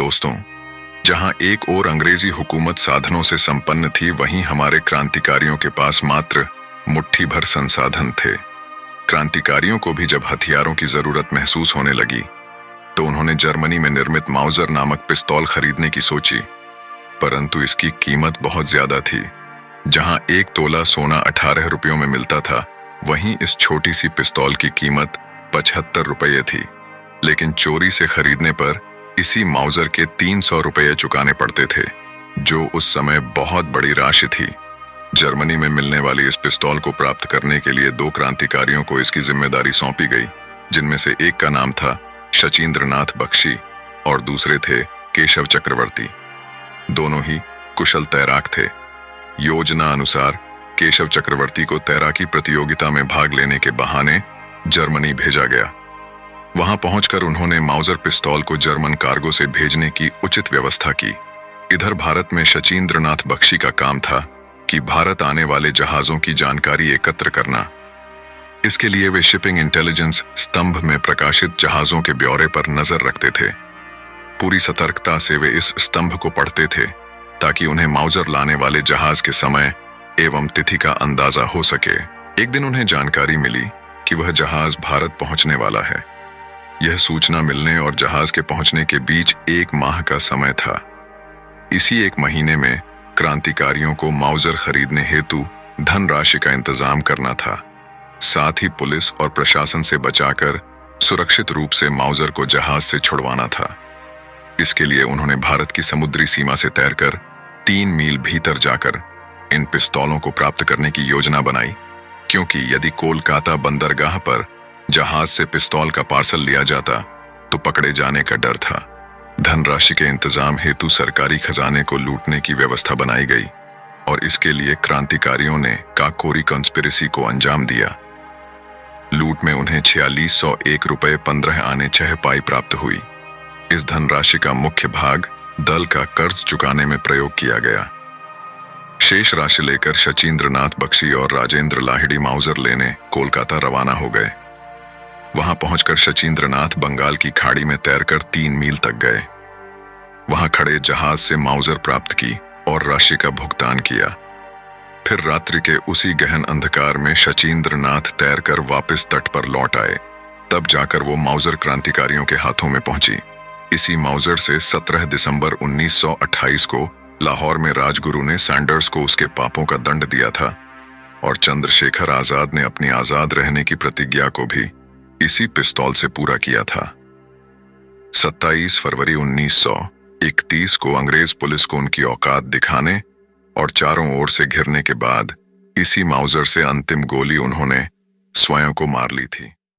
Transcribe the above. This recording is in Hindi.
दोस्तों, जहां एक ओर अंग्रेजी हुकूमत साधनों से संपन्न थी, वहीं हमारे क्रांतिकारियों के पास मात्र मुट्ठी भर संसाधन थे। क्रांतिकारियों को भी जब हथियारों की जरूरत महसूस होने लगी तो उन्होंने जर्मनी में निर्मित माउजर नामक पिस्तौल खरीदने की सोची, परंतु इसकी कीमत बहुत ज्यादा थी। जहां एक तोला सोना 18 रुपयों में मिलता था, वहीं इस छोटी सी पिस्तौल की कीमत 75 रुपये थी। लेकिन चोरी से खरीदने पर इसी माउजर के 300 रुपये चुकाने पड़ते थे, जो उस समय बहुत बड़ी राशि थी। जर्मनी में मिलने वाली इस पिस्तौल को प्राप्त करने के लिए 2 क्रांतिकारियों को इसकी जिम्मेदारी सौंपी गई, जिनमें से एक का नाम था शचींद्रनाथ बख्शी और दूसरे थे केशव चक्रवर्ती। दोनों ही कुशल तैराक थे। योजना अनुसार केशव चक्रवर्ती को तैराकी प्रतियोगिता में भाग लेने के बहाने जर्मनी भेजा गया। वहां पहुंचकर उन्होंने माउजर पिस्तौल को जर्मन कार्गो से भेजने की उचित व्यवस्था की। इधर भारत में शचींद्रनाथ बख्शी का काम था कि भारत आने वाले जहाजों की जानकारी एकत्र करना। इसके लिए वे शिपिंग इंटेलिजेंस स्तंभ में प्रकाशित जहाजों के ब्यौरे पर नजर रखते थे। पूरी सतर्कता से वे इस स्तंभ को पढ़ते थे ताकि उन्हें माउजर लाने वाले जहाज के समय एवं तिथि का अंदाजा हो सके। एक दिन उन्हें जानकारी मिली कि वह जहाज भारत पहुंचने वाला है। यह सूचना मिलने और जहाज के पहुंचने के बीच 1 माह का समय था। इसी 1 महीने में क्रांतिकारियों को माउजर खरीदने हेतु धनराशि का इंतजाम करना था। साथ ही पुलिस और प्रशासन से बचाकर सुरक्षित रूप से माउजर को जहाज से छुड़वाना था। इसके लिए उन्होंने भारत की समुद्री सीमा से तैरकर 3 मील भीतर जाकर इन पिस्तौलों को प्राप्त करने की योजना बनाई, क्योंकि यदि कोलकाता बंदरगाह पर जहाज से पिस्तौल का पार्सल लिया जाता तो पकड़े जाने का डर था। धनराशि के इंतजाम हेतु सरकारी खजाने को लूटने की व्यवस्था बनाई गई और इसके लिए क्रांतिकारियों ने काकोरी कॉन्स्पिरेसी को अंजाम दिया। लूट में उन्हें 4601 रुपये 15 आने 6 पाई प्राप्त हुई। इस धनराशि का मुख्य भाग दल का कर्ज चुकाने में प्रयोग किया गया। शेष राशि लेकर शचींद्रनाथ बख्शी और राजेंद्र लाहिड़ी माउजर लेने कोलकाता रवाना हो गए। वहां पहुंचकर शचींद्रनाथ बंगाल की खाड़ी में तैरकर 3 मील तक गए। वहां खड़े जहाज से माउजर प्राप्त की और राशि का भुगतान किया। फिर रात्रि के उसी गहन अंधकार में शचींद्रनाथ तैरकर वापस तट पर लौट आए। तब जाकर वो माउजर क्रांतिकारियों के हाथों में पहुंची। इसी माउजर से 17 दिसंबर 1928 को लाहौर में राजगुरु ने सैंडर्स को उसके पापों का दंड दिया था और चंद्रशेखर आजाद ने अपनी आजाद रहने की प्रतिज्ञा को भी इसी पिस्तौल से पूरा किया था। 27 फरवरी 1931 को अंग्रेज पुलिस को उनकी औकात दिखाने और चारों ओर से घिरने के बाद इसी माउजर से अंतिम गोली उन्होंने स्वयं को मार ली थी।